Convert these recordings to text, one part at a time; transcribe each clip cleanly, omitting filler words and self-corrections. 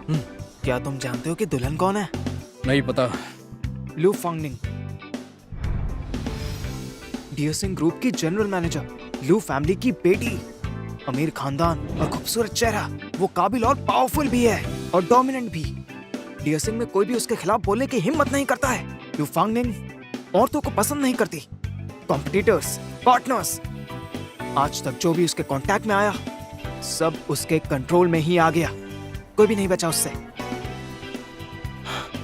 क्या तुम जानते हो कि दुल्हन कौन है? नहीं पता। लू फांगनिंग, डियर सिंह ग्रुप की जनरल मैनेजर, लू फैमिली की बेटी, अमीर खानदान और खूबसूरत चेहरा। वो काबिल और पावरफुल भी है और डोमिनेंट भी। डियर सिंह में कोई भी उसके खिलाफ बोलने की हिम्मत नहीं करता है। लू फांगनिंग औरतों को पसंद नहीं करती। कॉम्पिटिटर्स, पार्टनर्स, आज तक जो भी उसके कांटेक्ट में आया सब उसके कंट्रोल में ही आ गया। कोई भी नहीं बचा उससे।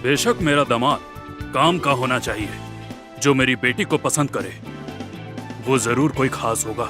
बेशक मेरा दामाद काम का होना चाहिए, जो मेरी बेटी को पसंद करे वो जरूर कोई खास होगा।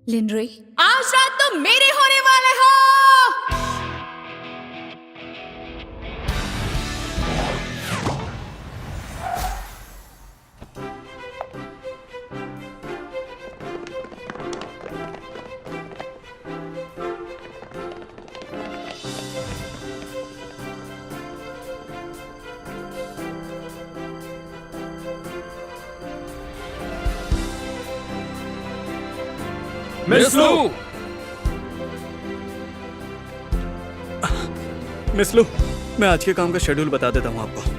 लिनरे, आज रात तुम मेरे होने वाले हो। मिस लू! मिस लू, मैं आज के काम का शेड्यूल बता देता हूँ आपको।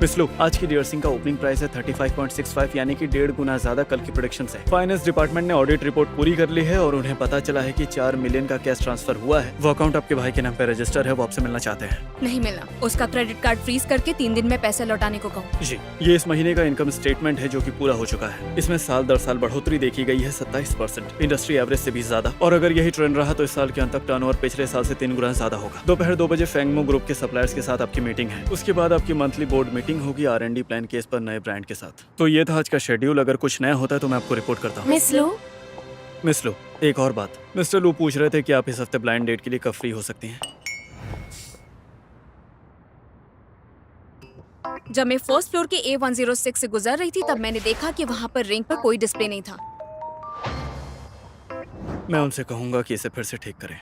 मिस लू, आज की डियर सिंह का ओपनिंग प्राइस है 35.65, यानी कि 1.5 गुना ज्यादा कल की प्रोडक्शन से। फाइनेंस डिपार्टमेंट ने ऑडिट रिपोर्ट पूरी कर ली है और उन्हें पता चला है कि 4 मिलियन का कैश ट्रांसफर हुआ है। वो अकाउंट आपके भाई के नाम पे रजिस्टर है, वो आपसे मिलना चाहते हैं। नहीं मिलना। उसका क्रेडिट कार्ड फ्रीज करके 3 दिन में पैसे लौटाने को कहो। जी, ये इस महीने का इनकम स्टेटमेंट है जो कि पूरा हो चुका है। इसमें साल दर साल बढ़ोतरी देखी गई है 27%, इंडस्ट्री एवरेज से भी ज्यादा। और अगर यही ट्रेंड रहा तो इस साल के अंत तक टर्नओवर पिछले साल से 3 गुना ज्यादा होगा। दोपहर 2 बजे फेंगमो ग्रुप के सप्लायर्स के साथ आपकी मीटिंग है। उसके बाद आपकी मंथली बोर्ड मीटिंग होगी R&D प्लान केस पर नए ब्रांड के साथ। तो ये था आज का शेड्यूल। अगर कुछ नया होता है तो मैं आपको रिपोर्ट करता हूँ। मिस लू, एक और बात। मिस्टर लू पूछ रहे थे कि आप इस हफ्ते ब्लाइंड डेट के लिए कब फ्री हो सकती हैं। जब मैं फर्स्ट फ्लोर के A106 से गुजर रही थी तब मैंने देखा कि वहाँ पर रिंग पर कोई डिस्प्ले नहीं था। मैं उनसे कहूंगा कि इसे फिर से ठीक करें।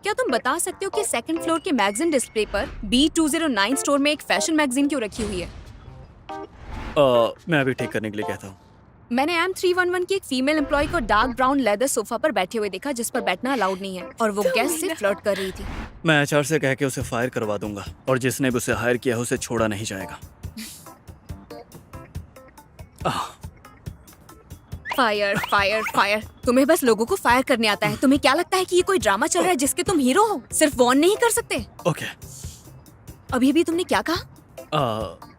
क्या तुम बता सकते हो कि सेकंड फ्लोर के मैगजीन डिस्प्ले पर B209 स्टोर में एक फैशन मैगजीन क्यों रखी हुई है? मैं अभी ठीक करने के लिए कहता हूँ। मैंने M311 की एक फीमेल एम्प्लॉय को डार्क ब्राउन लेदर सोफा पर बैठे हुए देखा जिस पर बैठना अलाउड नहीं है और वो गेस्ट से फ्लर्ट कर रही थी। मैं HR से कह के उसे फायर करवा दूंगा और जिसने भी उसे हायर किया है उसे छोड़ा नहीं जाएगा। Fire fire fire. तुम्हें बस लोगों को फायर करने आता है। तुम्हें क्या लगता है कि ये कोई ड्रामा चल रहा है जिसके तुम हीरो हो? सिर्फ वॉर्न नहीं कर सकते। ओके। अभी भी तुमने क्या कहा?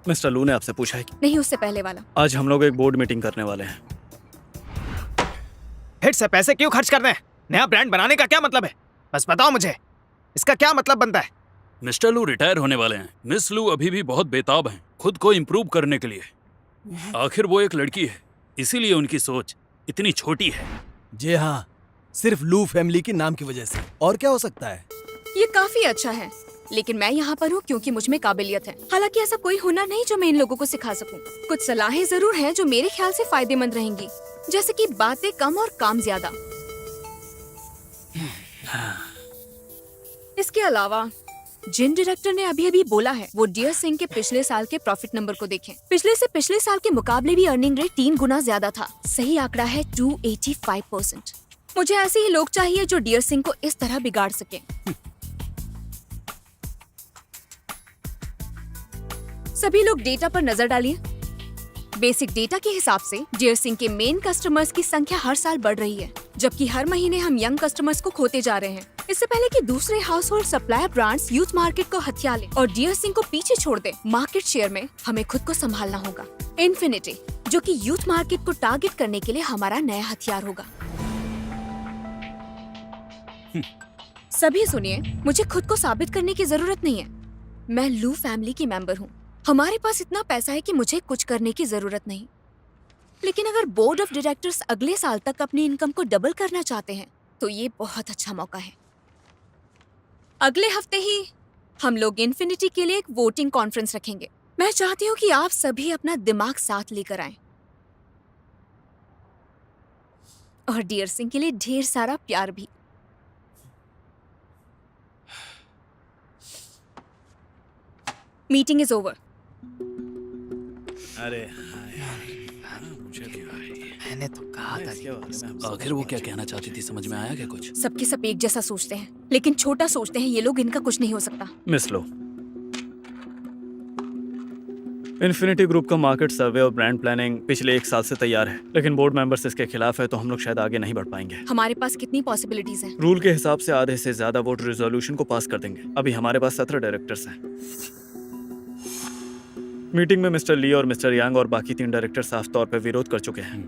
मिस्टर लू ने आपसे पूछा है कि नहीं, उससे पहले वाला। आज हम लोग एक बोर्ड मीटिंग करने वाले हैं। हिट से पैसे क्यों खर्च करने हैं? नया ब्रांड बनाने का क्या मतलब है? बस बताओ मुझे, इसका क्या मतलब बनता है? मिस्टर लू रिटायर होने वाले हैं। मिस लू अभी भी बहुत बेताब हैं खुद को इम्प्रूव करने के लिए। आखिर वो एक लड़की है, इसीलिए उनकी सोच इतनी छोटी है। जी हाँ, सिर्फ लू फैमिली के नाम की वजह से। और क्या हो सकता है? ये काफी अच्छा है, लेकिन मैं यहाँ पर हूँ क्योंकि मुझ में काबिलियत है। हालांकि ऐसा कोई हुनर नहीं जो मैं इन लोगों को सिखा सकूं। कुछ सलाहें जरूर हैं जो मेरे ख्याल से फायदेमंद रहेंगी, जैसे कि बातें कम और काम ज्यादा। इसके अलावा जिन डायरेक्टर ने अभी अभी बोला है वो डियर सिंह के पिछले साल के प्रॉफिट नंबर को देखें। पिछले से पिछले साल के मुकाबले भी अर्निंग रेट 3 गुना ज्यादा था। सही आंकड़ा है 285%। मुझे ऐसे ही लोग चाहिए जो डियर सिंह को इस तरह बिगाड़ सके। सभी लोग डेटा पर नजर डालिए। बेसिक डेटा के हिसाब से डियर सिंह के मेन कस्टमर्स की संख्या हर साल बढ़ रही है, जबकि हर महीने हम यंग कस्टमर्स को खोते जा रहे हैं। इससे पहले कि दूसरे house hold supplier brands youth market को हथिया ले और डियर सिंह को पीछे छोड़ दे, मार्केट शेयर में हमें खुद को संभालना होगा। इन्फिनिटी, जो कि यूथ मार्केट को टारगेट करने के लिए हमारा नया हथियार होगा। सभी सुनिए, मुझे खुद को साबित करने की जरूरत नहीं है। मैं लू फैमिली की मेंबर हूँ। हमारे पास इतना पैसा है कि मुझे कुछ करने की जरूरत नहीं। लेकिन अगर बोर्ड ऑफ डायरेक्टर्स अगले साल तक अपनी इनकम को डबल करना चाहते हैं, तो ये बहुत अच्छा मौका है। अगले हफ्ते ही हम लोग इन्फिनिटी के लिए एक वोटिंग कॉन्फ्रेंस रखेंगे। मैं चाहती हूँ कि आप सभी अपना दिमाग साथ लेकर आएं और डियर सिंह के लिए ढेर सारा प्यार भी। Meeting is over. अरे मैंने तो कहा था आखिर वो क्या कहना चाहती थी, समझ में आया क्या कुछ? सबके सब एक जैसा सोचते हैं, लेकिन छोटा सोचते हैं ये लोग। इनका कुछ नहीं हो सकता। मिस लो, इन्फिनिटी ग्रुप का मार्केट सर्वे और ब्रांड प्लानिंग पिछले 1 साल से तैयार है, लेकिन बोर्ड मेंबर्स इसके खिलाफ है, तो हम लोग शायद आगे नहीं बढ़ पाएंगे। हमारे पास कितनी पॉसिबिलिटीज हैं? रूल के हिसाब से आधे से ज्यादा वोट रेजोल्यूशन को पास कर देंगे। अभी हमारे पास 17 डायरेक्टर्स हैं। मीटिंग में मिस्टर ली और मिस्टर यांग और बाकी 3 डायरेक्टर साफ तौर पर विरोध कर चुके हैं,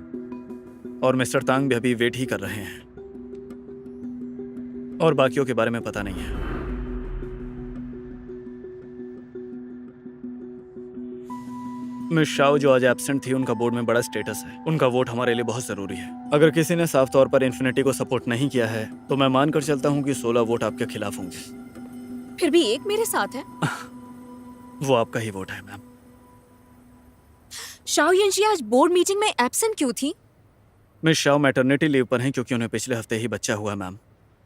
और मिस्टर तांग भी अभी वेट ही कर रहे हैं, और बाकियों के बारे में पता नहीं है। मिस शाओ जो आज एब्सेंट थी, उनका बोर्ड में बड़ा स्टेटस है। उनका वोट हमारे लिए बहुत जरूरी है। अगर किसी ने साफ तौर पर इन्फिनिटी को सपोर्ट नहीं किया है, तो मैं मानकर चलता हूँ कि 16 वोट आपके खिलाफ होंगे। फिर भी एक मेरे साथ है। वो आपका ही वोट है मैम। शाओ यंशी आज बोर्ड मीटिंग में एब्सेंट क्यों थी? मिस शाओ मैटरनिटी लीव पर हैं क्योंकि उन्हें पिछले हफ्ते ही बच्चा हुआ मैम।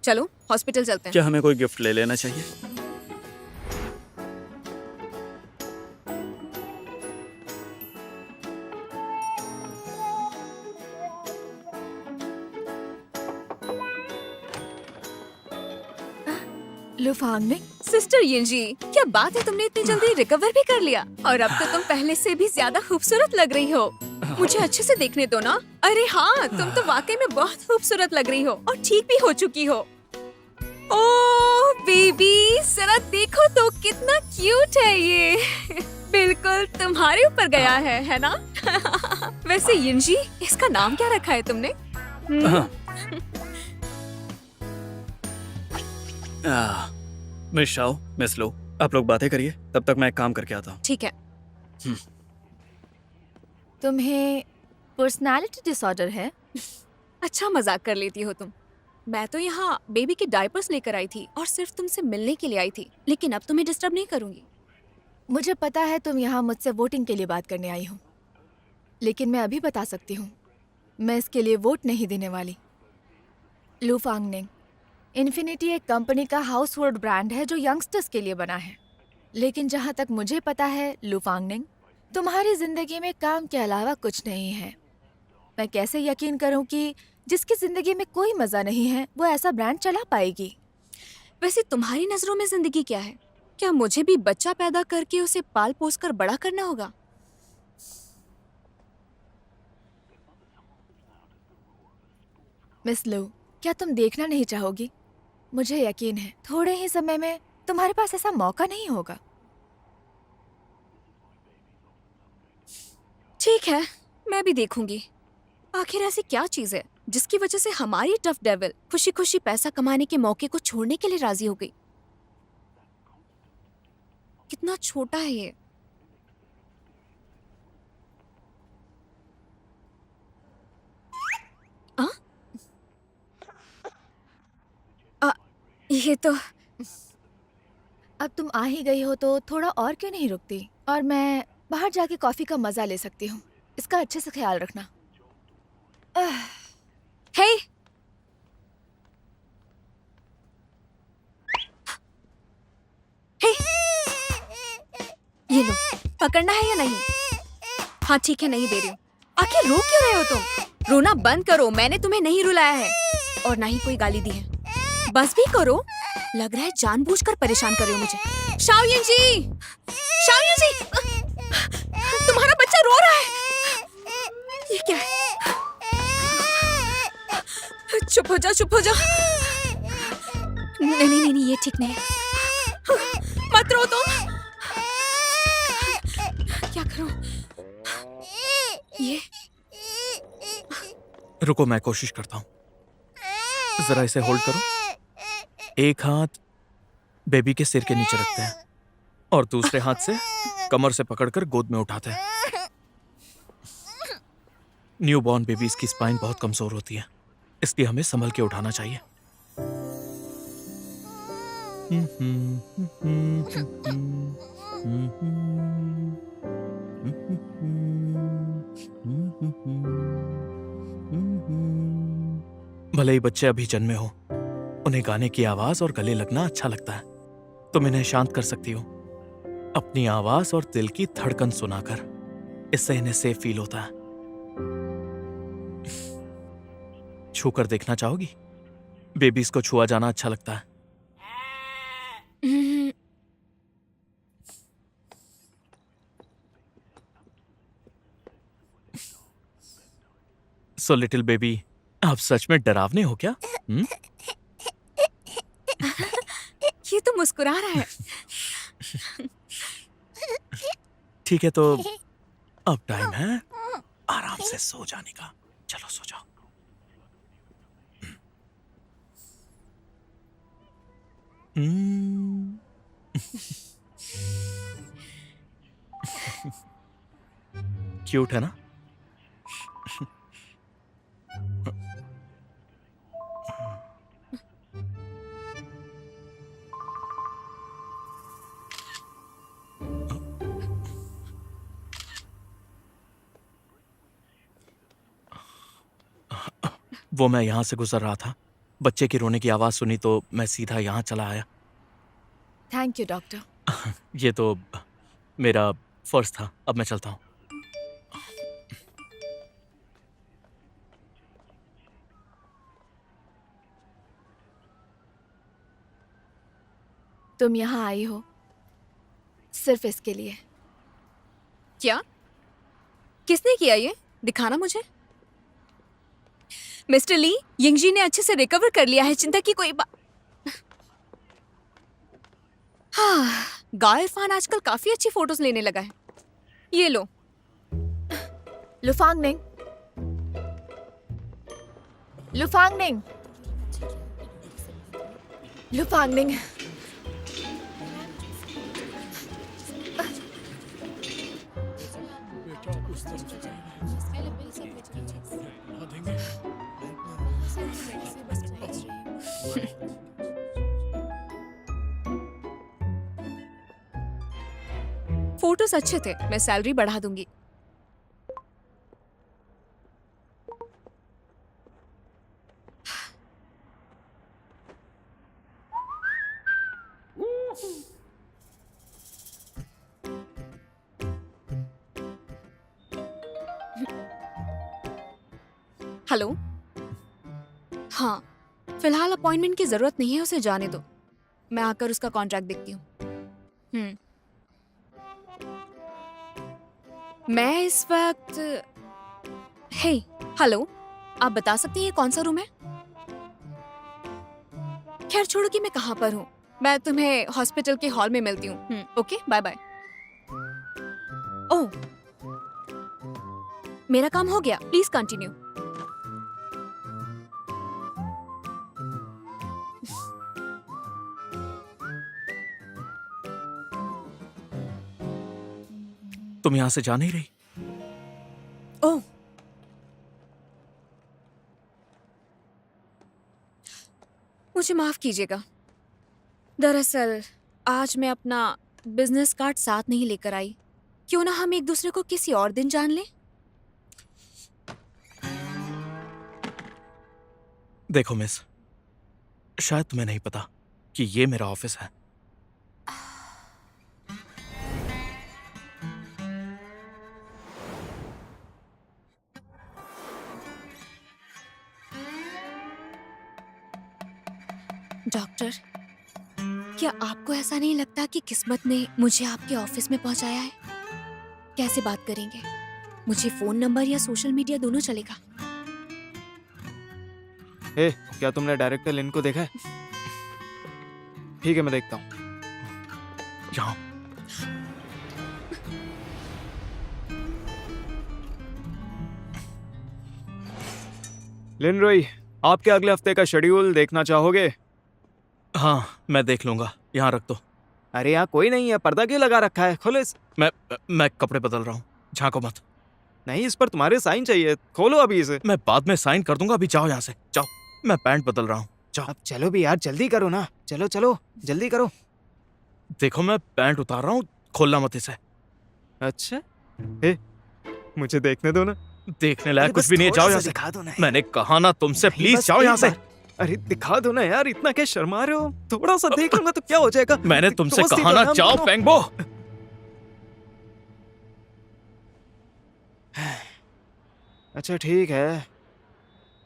चलो हॉस्पिटल चलते हैं। क्या हमें कोई गिफ्ट ले लेना चाहिए? लुफांग ने सिस्टर यिंजी, क्या बात है, तुमने इतनी जल्दी रिकवर भी कर लिया और अब तो तुम पहले से भी ज्यादा खूबसूरत लग रही हो। मुझे अच्छे से देखने दो ना। अरे हाँ, तुम तो वाकई में बहुत खूबसूरत लग रही हो और ठीक भी हो चुकी हो। ओह बेबी, जरा देखो तो कितना क्यूट है ये। बिल्कुल तुम्हारे ऊपर गया है ना? वैसे यिंजी, इसका नाम क्या रखा है तुमने? मिस शाओ, मिस लो, आप लोग बातें करिए, तब तक मैं एक काम करके आता हूँ। ठीक है। तुम्हें पर्सनालिटी डिसऑर्डर है? अच्छा मजाक कर लेती हो तुम। मैं तो यहाँ बेबी के डायपर्स लेकर आई थी और सिर्फ तुमसे मिलने के लिए आई थी, लेकिन अब तुम्हें डिस्टर्ब नहीं करूंगी। मुझे पता है तुम यहाँ मुझसे वोटिंग के लिए बात करने आई हो, लेकिन मैं अभी बता सकती हूँ, मैं इसके लिए वोट नहीं देने वाली। लू फांगनिंग, इन्फिनिटी एक कंपनी का हाउस होल्ड ब्रांड है जो यंगस्टर्स के लिए बना है, लेकिन जहाँ तक मुझे पता है लू फांगनिंग, तुम्हारी जिंदगी में काम के अलावा कुछ नहीं है। मैं कैसे यकीन करूँ कि जिसकी जिंदगी में कोई मजा नहीं है वो ऐसा ब्रांड चला पाएगी? वैसे तुम्हारी नजरों में जिंदगी क्या है? क्या मुझे भी बच्चा पैदा करके उसे पाल पोस कर बड़ा करना होगा? मिस लू, क्या तुम देखना नहीं चाहोगी? मुझे यकीन है थोड़े ही समय में तुम्हारे पास ऐसा मौका नहीं होगा। ठीक है, मैं भी देखूंगी। आखिर ऐसी क्या चीज है जिसकी वजह से हमारी टफ डेविल खुशी खुशी पैसा कमाने के मौके को छोड़ने के लिए राजी हो गई? कितना छोटा है ये। ये तो अब तुम आ ही गई हो तो थोड़ा और क्यों नहीं रुकती, और मैं बाहर जाके कॉफी का मजा ले सकती हूँ। इसका अच्छे से ख्याल रखना। हे, हे, ये लो, पकड़ना है या नहीं? हाँ ठीक है, नहीं दे रही हूँ। आखिर रो क्यों रहे हो तुम? रोना बंद करो, मैंने तुम्हें नहीं रुलाया है और ना ही कोई गाली दी है। बस भी करो, लग रहा है जानबूझकर परेशान कर रहे हो मुझे। शाओ यिंजी, शाओ यिंजी, तुम्हारा बच्चा रो रहा है। चुप हो जा, चुप हो जा। नहीं नहीं नहीं, ये ठीक नहीं है। मत रो तुम। क्या करूं? ये रुको, मैं कोशिश करता हूँ। जरा इसे होल्ड करो। एक हाथ बेबी के सिर के नीचे रखते हैं और दूसरे हाथ से कमर से पकड़कर गोद में उठाते हैं। न्यूबॉर्न बेबीज की स्पाइन बहुत कमजोर होती है, इसलिए हमें संभल के उठाना चाहिए। भले ही बच्चे अभी जन्मे हो, उन्हें गाने की आवाज और गले लगना अच्छा लगता है। तुम इन्हें शांत कर सकती हो अपनी आवाज और दिल की धड़कन सुनाकर। इससे इन्हें सेफ फील होता है। छूकर देखना चाहोगी? बेबीज को छुआ जाना अच्छा लगता है। सो लिटिल बेबी, आप सच में डरावने हो क्या? ये तो मुस्कुरा रहा है। ठीक है, तो अब टाइम है आराम से सो जाने का। चलो सो जाओ। क्यूट है ना? वो मैं यहां से गुजर रहा था, बच्चे की रोने की आवाज सुनी तो मैं सीधा यहां चला आया। Thank you doctor. ये तो मेरा फर्ज था। अब मैं चलता हूं। तुम यहाँ आई हो सिर्फ इसके लिए। क्या? किसने किया ये? दिखाना मुझे। मिस्टर ली, यिंगजी ने अच्छे से रिकवर कर लिया है, चिंता की कोई बात। हाँ, गाओ इरफान आजकल काफी अच्छी फोटोज लेने लगा है। ये लो। लुफांगनिंग, लुफांगनिंग, लुफांगनिंग। फोटोज अच्छे थे, मैं सैलरी बढ़ा दूंगी। हेलो। हाँ, फिलहाल अपॉइंटमेंट की जरूरत नहीं है, उसे जाने दो। मैं आकर उसका कॉन्ट्रैक्ट देखती हूँ। मैं इस वक्त हे हेलो, आप बता सकती हैं ये कौन सा रूम है? खैर छोड़ो कि मैं कहाँ पर हूँ, मैं तुम्हें हॉस्पिटल के हॉल में मिलती हूँ। Okay, bye bye. ओह, मेरा काम हो गया, प्लीज कंटिन्यू। तुम यहां से जा नहीं रही? ओह, मुझे माफ कीजिएगा। दरअसल आज मैं अपना बिजनेस कार्ड साथ नहीं लेकर आई। क्यों ना हम एक दूसरे को किसी और दिन जान लें? देखो मिस, शायद तुम्हें नहीं पता कि ये मेरा ऑफिस है। डॉक्टर, क्या आपको ऐसा नहीं लगता कि किस्मत ने मुझे आपके ऑफिस में पहुंचाया है? कैसे बात करेंगे? मुझे फोन नंबर या सोशल मीडिया दोनों चलेगा? ए, क्या तुमने डायरेक्टर लिन को देखा है? ठीक है, मैं देखता हूँ। यहाँ लिन रोई, आपके अगले हफ्ते का शेड्यूल देखना चाहोगे? हाँ, मैं देख लूंगा। यहाँ रख दो। अरे यहाँ कोई नहीं है, पर्दा क्यों लगा रखा है? खोलो इस। मैं कपड़े बदल रहा हूँ, झांको मत। नहीं, इस पर तुम्हारे साइन चाहिए, खोलो अभी इसे। मैं बाद में साइन कर दूंगा, अभी जाओ यहाँ से, जाओ। मैं पैंट बदल रहा हूँ, जाओ। अब चलो भी यार, जल्दी करो ना, चलो चलो जल्दी करो। देखो मैं पैंट उतार रहा हूँ, खोलना मत इसे। अच्छा, मुझे देखने दो ना। देखने लायक कुछ भी नहीं है, जाओ यहाँ से। दिखा दो ना। मैंने कहा ना तुमसे, प्लीज बस जाओ यहाँ एक से। बार। अरे दिखा दो ना यार, इतना क्या शर्मा रहे हो? थोड़ा सा देख लूंगा तो क्या हो जाएगा? मैंने तुमसे दोस्ती कहा तो ना, है हम जाओ दोनों। पेंगबो। अच्छा ठीक है,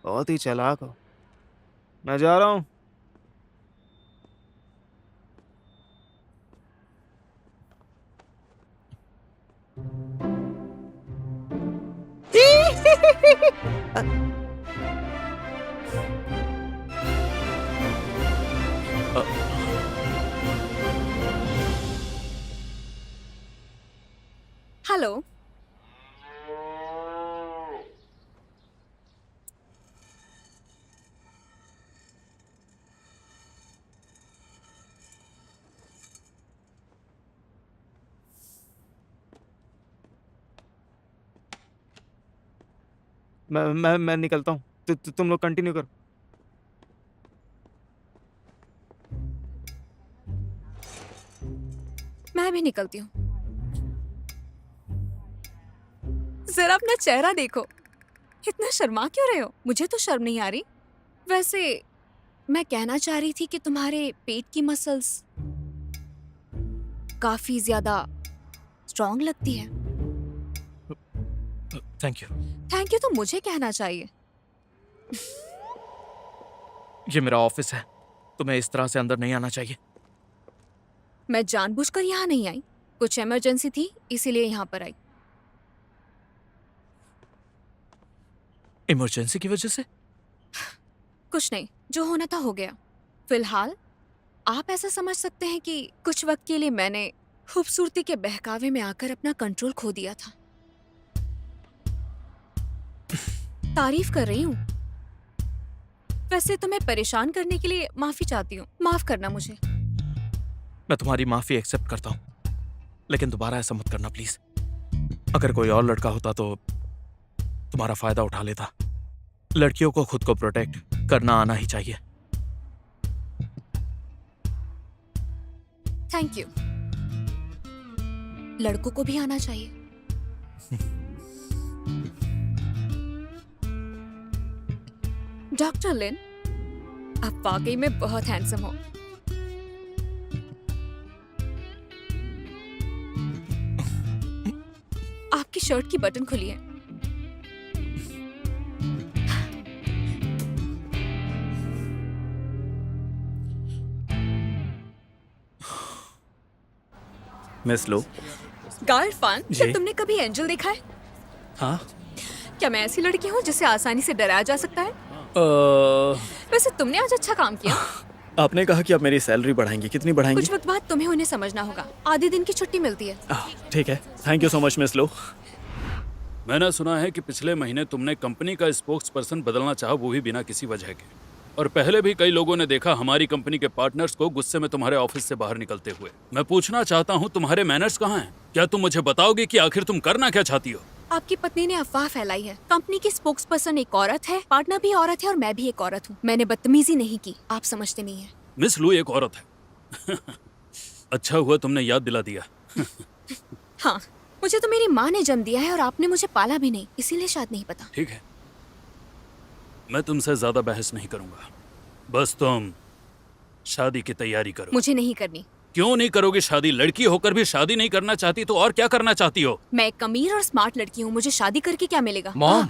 बहुत ही चालाक हो। मैं जा रहा हूँ। हेलो। मैं निकलता हूँ, तुम लोग कंटिन्यू करो। मैं भी निकलती हूँ। जरा अपना चेहरा देखो, इतना शर्मा क्यों रहे हो? मुझे तो शर्म नहीं आ रही। वैसे मैं कहना चाह रही थी कि तुम्हारे पेट की मसल्स काफी ज्यादा स्ट्रॉन्ग लगती है। Thank you. थैंक यू तो मुझे कहना चाहिए। ये मेरा ऑफिस है, तुम्हें इस तरह से अंदर नहीं आना चाहिए। मैं जानबूझकर यहाँ नहीं आई, कुछ इमरजेंसी थी इसीलिए यहाँ पर आई। इमरजेंसी की वजह से? कुछ नहीं, जो होना था हो गया। फिलहाल आप ऐसा समझ सकते हैं कि कुछ वक्त के लिए मैंने खूबसूरती के बहकावे में आकर अपना कंट्रोल खो दिया था। तारीफ कर रही हूँ। वैसे तुम्हें परेशान करने के लिए माफी चाहती हूँ, माफ करना मुझे। मैं तुम्हारी माफी एक्सेप्ट करता हूँ, लेकिन दोबारा ऐसा मत करना प्लीज। अगर कोई और लड़का होता तो तुम्हारा फायदा उठा लेता। लड़कियों को खुद को प्रोटेक्ट करना आना ही चाहिए। Thank you. लड़कों को भी आना चाहिए। डॉक्टर लिन, आप वाकई में बहुत हैंडसम हो। आपकी शर्ट की बटन खुली है। मिस लो। गार्डफान, क्या जी? तुमने कभी एंजल देखा है? हाँ। क्या मैं ऐसी लड़की हूँ जिसे आसानी से डराया जा सकता है? वैसे तुमने आज अच्छा काम किया। आपने कहा कि आप मेरी सैलरी बढ़ाएंगी, कितनी बढ़ाएंगी? कुछ वक्त बाद तुम्हें उन्हें समझना होगा। आधे दिन की छुट्टी मिलती है। ठीक है, thank you so much miss लो। मैंने सुना है कि पिछले महीने तुमने कंपनी का स्पोक्स पर्सन बदलना चाहा, वो भी बिना किसी वजह के। और पहले भी कई लोगों ने देखा हमारी कंपनी के पार्टनर्स को गुस्से में तुम्हारे ऑफिस से बाहर निकलते हुए। मैं पूछना चाहता हूँ, तुम्हारे मैनर्स कहाँ हैं? क्या तुम मुझे बताओगे कि आखिर तुम करना क्या चाहती हो? आपकी पत्नी ने अफवाह फैलाई है। कंपनी की स्पोक्स पर्सन एक औरत है, पार्टनर भी औरत है और मैं भी एक औरत हूँ। मैंने बदतमीजी नहीं की, आप समझते नहीं है। मिस लू एक औरत है। अच्छा हुआ तुमने याद दिला दिया। हाँ, मुझे तो मेरी माँ ने जन्म दिया है और आपने मुझे पाला भी नहीं, इसीलिए शायद नहीं पता। ठीक है, मैं तुमसे ज्यादा बहस नहीं करूंगा। बस तुम शादी की तैयारी करो। मुझे नहीं करनी। क्यों नहीं करोगे शादी? लड़की होकर भी शादी नहीं करना चाहती तो और क्या करना चाहती हो? मैं एक अमीर और स्मार्ट लड़की हूँ, मुझे शादी करके क्या मिलेगा? मॉम,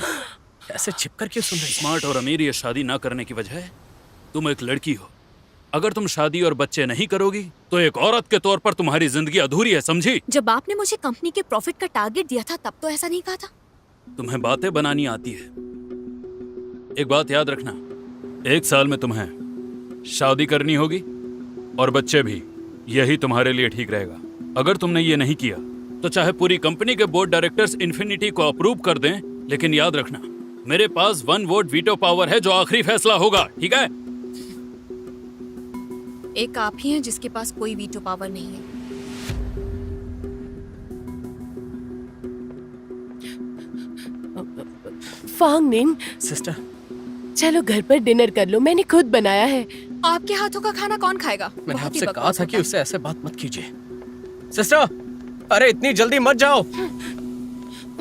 ऐसे छिप कर क्यों सुन रही? स्मार्ट और अमीर ये शादी ना करने की वजह है तुम एक लड़की हो। अगर तुम शादी और बच्चे नहीं करोगी तो एक औरत के तौर पर तुम्हारी जिंदगी अधूरी है, समझी? जब आपने मुझे कंपनी के प्रॉफिट का टारगेट दिया था तब तो ऐसा नहीं कहा था। तुम्हें बातें बनानी आती है। एक बात याद रखना, 1 साल में तुम्हें शादी करनी होगी और बच्चे भी। यही तुम्हारे लिए ठीक रहेगा। अगर तुमने ये नहीं किया तो चाहे पूरी कंपनी के बोर्ड डायरेक्टर्स इन्फिनिटी को अप्रूव कर दें, लेकिन याद रखना मेरे पास 1 वोट वीटो पावर है जो आखिरी फैसला होगा, ठीक है? एक आप ही हैं जिसके पास कोई वीटो पावर नहीं है। फांग निंग, सिस्टर, चलो घर पर डिनर कर लो, मैंने खुद बनाया है। आपके हाथों का खाना कौन खाएगा? मैंने बहुत ही आपसे कहा बकवास था कि होता है। उससे ऐसे बात मत कीजिए। सिस्टर, अरे इतनी जल्दी मत जाओ।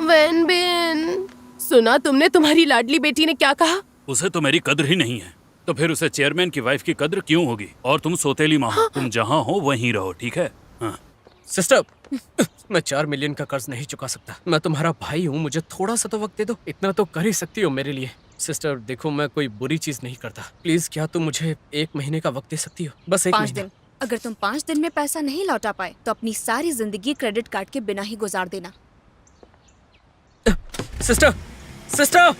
वैन बिन, सुना तुमने तुम्हारी लाडली बेटी ने क्या कहा? उसे तो मेरी कद्र ही नहीं है, तो फिर उसे चेयरमैन की वाइफ की कद्र क्यों होगी? और तुम सोतेली माँ हो, तुम जहाँ हो वहीं रहो, ठीक है? हाँ। सिस्टर, मैं 4 मिलियन का कर्ज नहीं चुका सकता। मैं तुम्हारा भाई हूँ, मुझे थोड़ा सा तो वक्त दे दो। इतना तो कर ही सकती हो मेरे लिए। सिस्टर देखो, मैं कोई बुरी चीज नहीं करता। प्लीज क्या तुम मुझे 1 महीने का वक्त दे सकती हो? बस 1 5 महीना। दिन। अगर तुम 5 दिन में पैसा नहीं लौटा पाए तो अपनी सारी जिंदगी क्रेडिट कार्ड के बिना ही गुजार देना। सिस्टर, सिस्टर,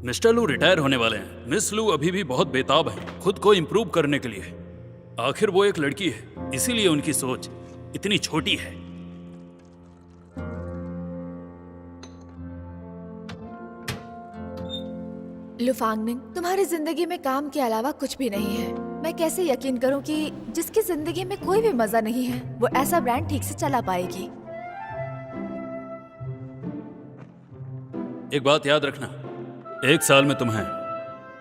मिस्टर लू रिटायर होने वाले हैं। मिस लू अभी भी बहुत बेताब हैं खुद को इम्प्रूव करने के लिए। आखिर वो एक लड़की है, इसीलिए उनकी सोच इतनी छोटी है। लुफांगनिंग, तुम्हारी जिंदगी में काम के अलावा कुछ भी नहीं है। मैं कैसे यकीन करूं कि जिसकी जिंदगी में कोई भी मजा नहीं है वो ऐसा ब्रांड ठीक से चला पाएगी? एक बात याद रखना, 1 साल में तुम्हें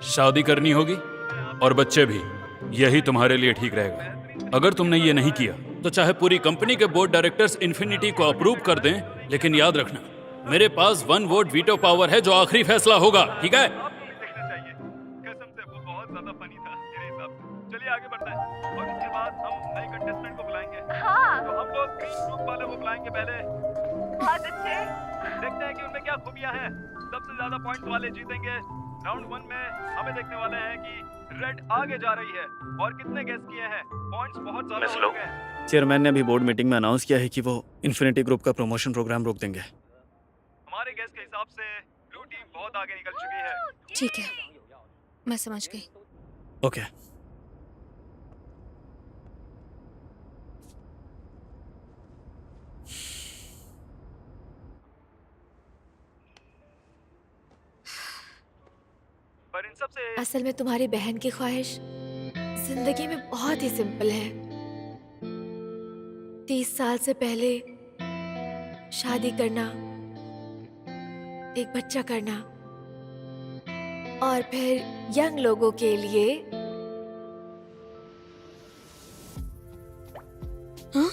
शादी करनी होगी और बच्चे भी। यही तुम्हारे लिए ठीक रहेगा। अगर तुमने ये नहीं किया तो चाहे पूरी कंपनी के बोर्ड डायरेक्टर्स इन्फिनिटी को अप्रूव कर दें, लेकिन याद रखना मेरे पास 1 वोट वीटो पावर है जो आखिरी फैसला होगा, ठीक है? कसम से वो बहुत ज्यादा फनी था मेरे हिसाब से। चलिए आगे बढ़ते हैं और उसके बाद हम नए कंटेस्टेंट को बुलाएंगे। हाँ। तो हम लोग ग्रीन ग्रुप वाले को बुलाएंगे पहले। बहुत अच्छे। देखते हैं कि उनमें क्या खूबियां हैं। सबसे ज्यादा पॉइंट्स वाले जीतेंगे। राउंड 1 में हमें देखने वाले हैं कि रेड आगे जा रही है और कितने गेस किए हैं। पॉइंट्स बहुत ज्यादा हो गए हैं। चेयरमैन ने अभी बोर्ड मीटिंग में अनाउंस किया है कि वो इन्फिनिटी ग्रुप का प्रमोशन प्रोग्राम रोक देंगे। हमारे गेस के हिसाब से ब्लू टीम बहुत आगे निकल चुकी है। ठीक है, मैं समझ गई। ओके। पर इन सब से असल में तुम्हारी बहन की ख्वाहिश जिंदगी में बहुत ही सिंपल है। 30 साल से पहले शादी करना, एक बच्चा करना और फिर यंग लोगों के लिए हाँ?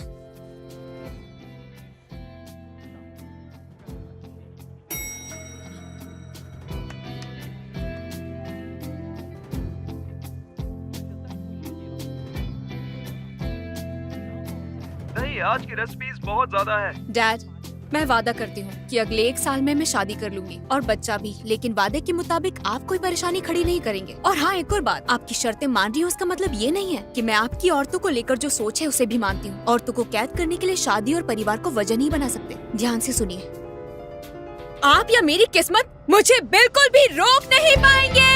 नहीं, आज की रेसिपीज बहुत ज्यादा है। डैड, मैं वादा करती हूँ कि अगले 1 साल में मैं शादी कर लूंगी और बच्चा भी, लेकिन वादे के मुताबिक आप कोई परेशानी खड़ी नहीं करेंगे। और हाँ, एक और बात, आपकी शर्तें मान रही हूँ उसका मतलब ये नहीं है कि मैं आपकी औरतों को लेकर जो सोच है उसे भी मानती हूँ। औरतों को कैद करने के लिए शादी और परिवार को वजह नहीं बना सकते। ध्यान से सुनिए, आप या मेरी किस्मत मुझे बिल्कुल भी रोक नहीं पाएंगे।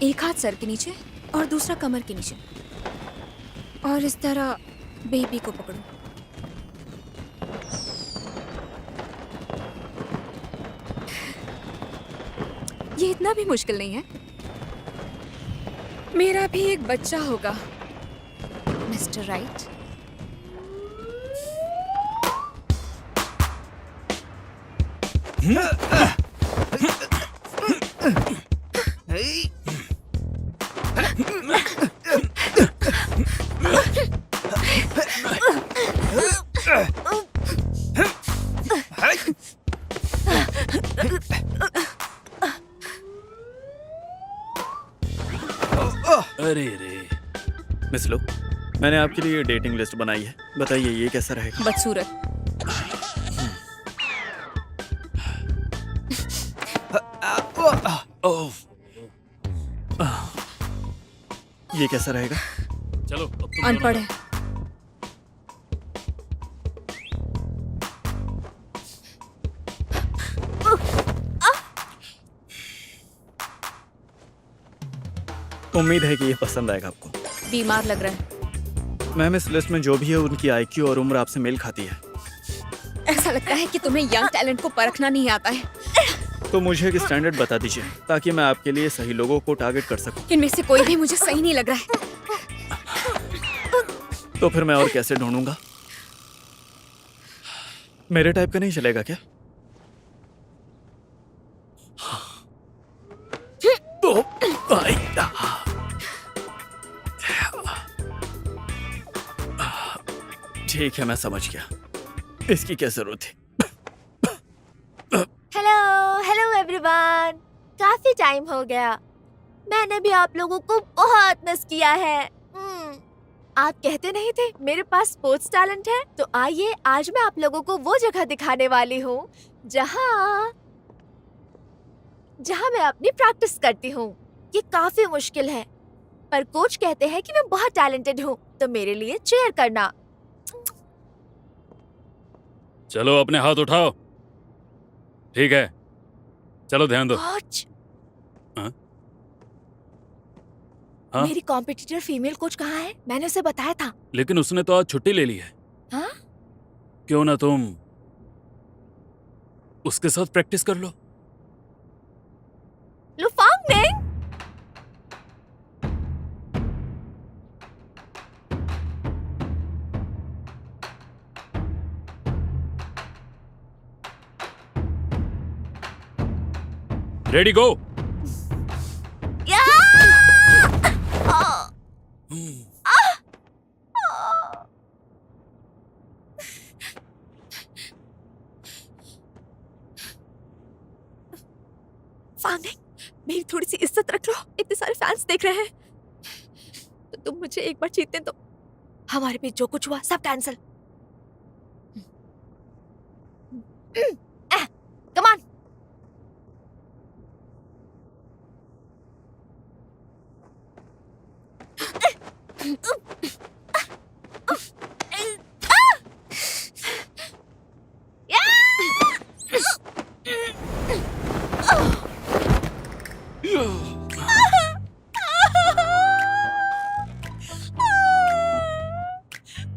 एक हाथ सर के नीचे और दूसरा कमर के नीचे, और इस तरह बेबी को पकड़ो। ये इतना भी मुश्किल नहीं है। मेरा भी एक बच्चा होगा, मिस्टर राइट। अरे रे, मिस लो, मैंने आपके लिए डेटिंग लिस्ट बनाई है, बताइए ये कैसा रहेगा? बदसूरत। ओह, ये कैसा रहेगा? चलो अब तुम अनपढ़ दोनों- है। उम्मीद है कि ये पसंद आएगा आपको। बीमार लग रहा है। मैम, इस लिस्ट में जो भी है उनकी IQ और उम्र आपसे मेल खाती है। ऐसा लगता है कि तुम्हें यंग टैलेंट को परखना नहीं आता है। तो मुझे एक स्टैंडर्ड बता दीजिए ताकि मैं आपके लिए सही लोगों को टारगेट कर सकूं। इनमें से कोई भी मुझे सही नहीं लग रहा है। तो फिर मैं और कैसे ढूंढूंगा? मेरे टाइप का नहीं चलेगा क्या? तो भाई, ठीक है, मैं समझ गया। इसकी क्या जरूरत थी? हेलो हेलो एवरीवन, काफी टाइम हो गया। मैंने भी आप लोगों को बहुत मिस किया है। आप कहते नहीं थे मेरे पास स्पोर्ट्स टैलेंट है, तो आइए आज मैं आप लोगों को वो जगह दिखाने वाली हूँ जहाँ मैं अपनी प्रैक्टिस करती हूँ। ये काफी मुश्किल है, पर कोच कहते हैं कि मैं बहुत टैलेंटेड हूँ, तो मेरे लिए चीयर करना। चलो अपने हाथ उठाओ। ठीक है, चलो ध्यान दो। कोच, हाँ? हाँ? मेरी कॉम्पिटिटर फीमेल कोच कहाँ है? मैंने उसे बताया था। लेकिन उसने तो आज छुट्टी ले ली है। हाँ? क्यों ना तुम उसके साथ प्रैक्टिस कर लो। लुफांग ने रेडी गो। मेरी थोड़ी सी इज्जत रख लो, इतने सारे फैंस देख रहे हैं। तो तुम मुझे एक बार जीतने दो, हमारे बीच जो कुछ हुआ सब कैंसिल। Come on.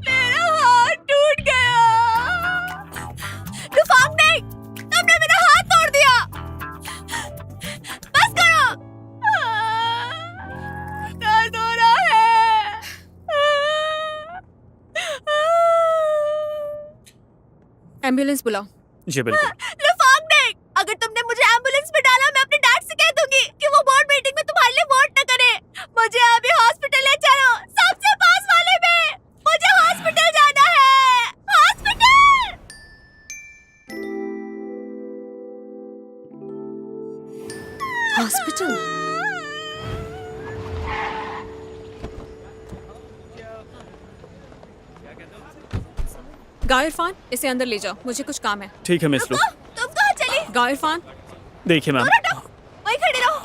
मेरा हाथ टूट गया। लुफांगने, तुमने मेरा हाथ तोड़ दिया। बस करो। दर्द हो रहा है। एम्बुलेंस बुलाओ। जी बिल्कुल। लुफांगने, अगर तुमने मुझे एम्बुलेंस में डाला, मैं अपने डैड से कह दूंगी कि वो बोर्ड मीटिंग में तुम्हारे लिए वोट न करे। मुझे अभी हॉस्पिटल ले चलो, सबसे पास वाले में। मुझे हॉस्पिटल जाना है। हॉस्पिटल। हॉस्पिटल? गाओ इरफान, इसे अंदर ले जाओ, मुझे कुछ काम है। ठीक है मिस लो। तुम कहाँ चली? गाओ इरफान। देखिए मैम, वहीं खड़े रहो।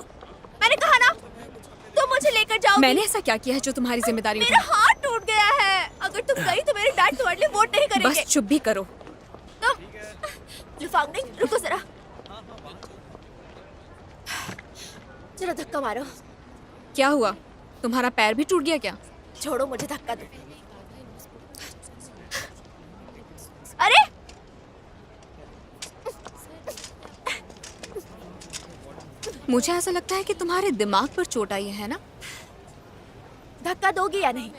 मैंने कहा ना, तुम मुझे लेकर जाओ। मैंने ऐसा क्या किया है जो तुम्हारी जिम्मेदारी मेरा उठाए? हाथ टूट गया है। अगर तुम गई तो मेरे डैड तुम्हारे लिए वोट नहीं करेंगे। बस चुप भी करो। तुम लुफांगने, रुको जरा। जरा धक्का मारो। क्या हुआ? तुम्हारा पैर भी टूट गया क्या? छोड़ो मुझे, धक्का दो। अरे मुझे ऐसा लगता है कि तुम्हारे दिमाग पर चोट आई है ना? धक्का दोगी या नहीं?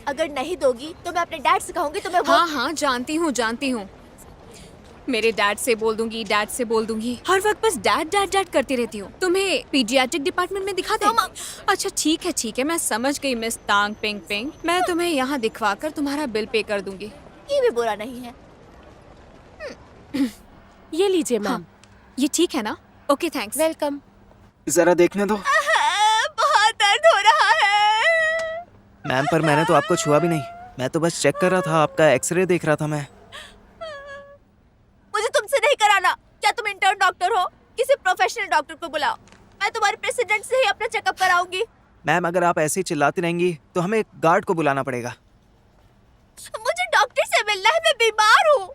अगर नहीं दोगी तो मैं अपने डैड से कहूंगी तुम्हें वो। हाँ हाँ, जानती हूँ। मेरे डैड से बोल दूंगी, डैड से बोल दूंगी। हर वक्त बस डैड डैड डैड करती रहती हो। तुम्हें पीडियाट्रिक डिपार्टमेंट में दिखा दें? अच्छा ठीक है, मैं समझ गई मिस तांग पिंग पिंग। मैं तुम्हें यहाँ दिखवा कर तुम्हारा बिल पे कर दूंगी। ये भी बुरा नहीं है। ये लीजिए मैम। हाँ, ये ठीक है ना? Okay thanks. वेलकम। जरा देखने दो। बहुत दर्द हो रहा है। मैम, पर मैंने तो आपको छुआ भी नहीं। मैं तो बस चेक कर रहा था, आपका एक्सरे देख रहा था मैं। मुझे तुमसे नहीं कराना। क्या तुम इंटर्न डॉक्टर हो? किसी प्रोफेशनल डॉक्टर को बुलाओ। मैं तुम्हारे प्रेसिडेंट से ही अपना चेकअप कराऊंगी। मैम, अगर आप ऐसे ही चिल्लाती रहेंगी तो हमें एक गार्ड को बुलाना पड़ेगा। मुझे डॉक्टर से मिलना है, मैं बीमार हूँ।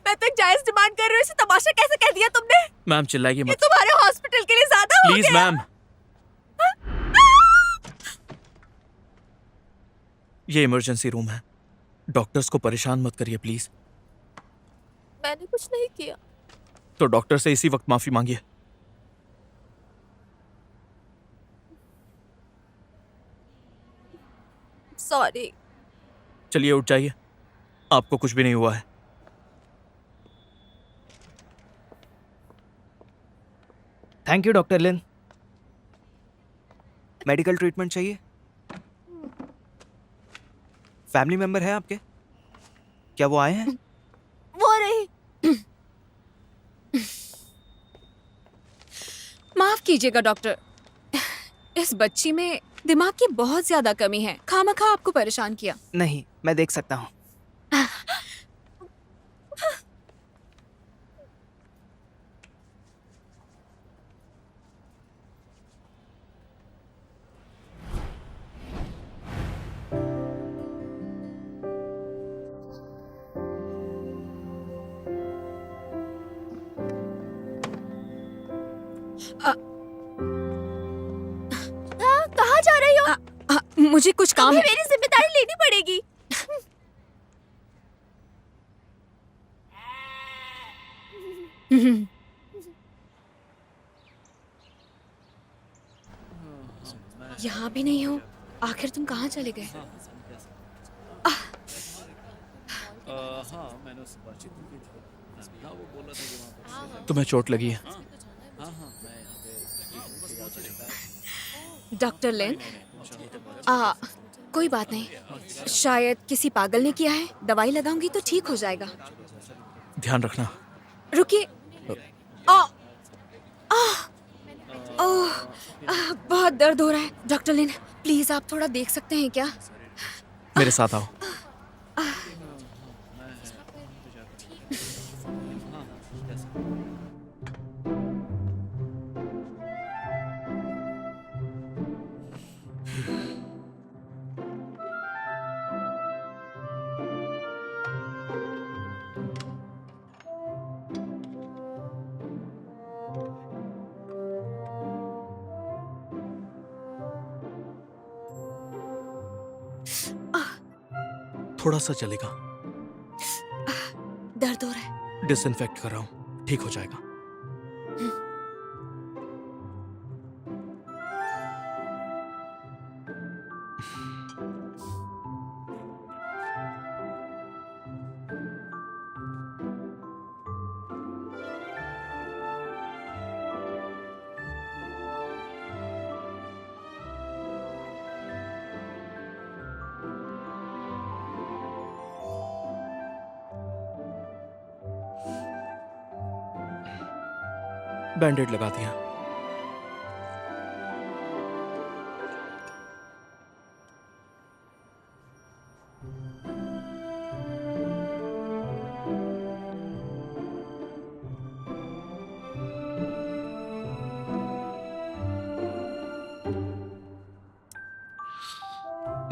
मैं तो एक जायज डिमांड कर रही हूँ, इसे तमाशा कैसे कह दिया तुमने? मैम चिल्लाइए ये मत तुम्हारे हॉस्पिटल के लिए ज्यादा हो प्लीज गया। मैम। ये इमरजेंसी रूम है, डॉक्टर्स को परेशान मत करिए प्लीज। मैंने कुछ नहीं किया। तो डॉक्टर से इसी वक्त माफी मांगिए। सॉरी। चलिए उठ जाइए, आपको कुछ भी नहीं हुआ है। Thank you doctor Lin. Medical treatment चाहिए? फैमिली मेंबर है आपके? क्या वो आए हैं? वो रही। माफ कीजिएगा डॉक्टर, इस बच्ची में दिमाग की बहुत ज्यादा कमी है। खामखा आपको परेशान किया। नहीं, मैं देख सकता हूँ। कहाँ जा रही हो? मुझे कुछ काम तुम्हें है। मेरी जिम्मेदारी लेनी पड़ेगी। यहाँ भी नहीं हो, आखिर तुम कहाँ चले गए? तुम्हें चोट लगी है? डॉक्टर लिन, कोई बात नहीं, शायद किसी पागल ने किया है। दवाई लगाऊंगी तो ठीक हो जाएगा। ध्यान रखना। रुकिए। बहुत दर्द हो रहा है। डॉक्टर लिन, प्लीज आप थोड़ा देख सकते हैं क्या? मेरे साथ आओ। थोड़ा सा चलेगा। दर्द हो रहा है। डिसइंफेक्ट कर रहा हूँ, ठीक हो जाएगा। बैंडेड लगा दिया।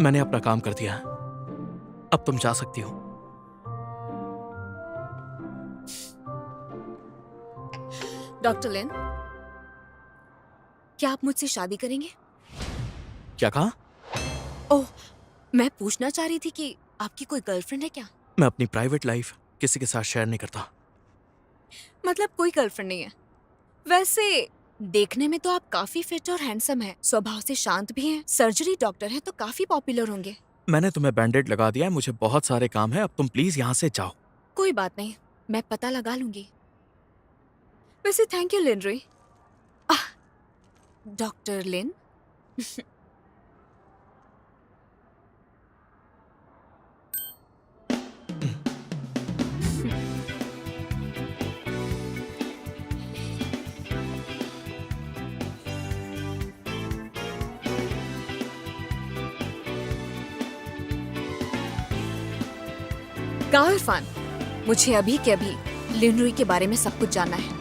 मैंने अपना काम कर दिया, अब तुम जा सकती हो। डॉक्टर लिन, क्या आप मुझसे शादी करेंगे? क्या कहा? ओह, मैं पूछना चाह रही थी कि आपकी कोई गर्लफ्रेंड है क्या? मैं अपनी प्राइवेट लाइफ किसी के साथ शेयर नहीं करता। मतलब कोई गर्लफ्रेंड नहीं है। वैसे देखने में तो आप काफी फिट और हैंडसम हैं, स्वभाव से शांत भी हैं, सर्जरी डॉक्टर हैं तो काफी पॉपुलर होंगे। मैंने तुम्हें बैंडेड लगा दिया है, मुझे बहुत सारे काम है, अब तुम प्लीज यहाँ से जाओ। कोई बात नहीं, मैं पता लगा लूंगी। वैसे थैंक यू लिनरी। डॉक्टर लिन। गाओ इरफान, मुझे अभी के अभी लिनरी के बारे में सब कुछ जानना है।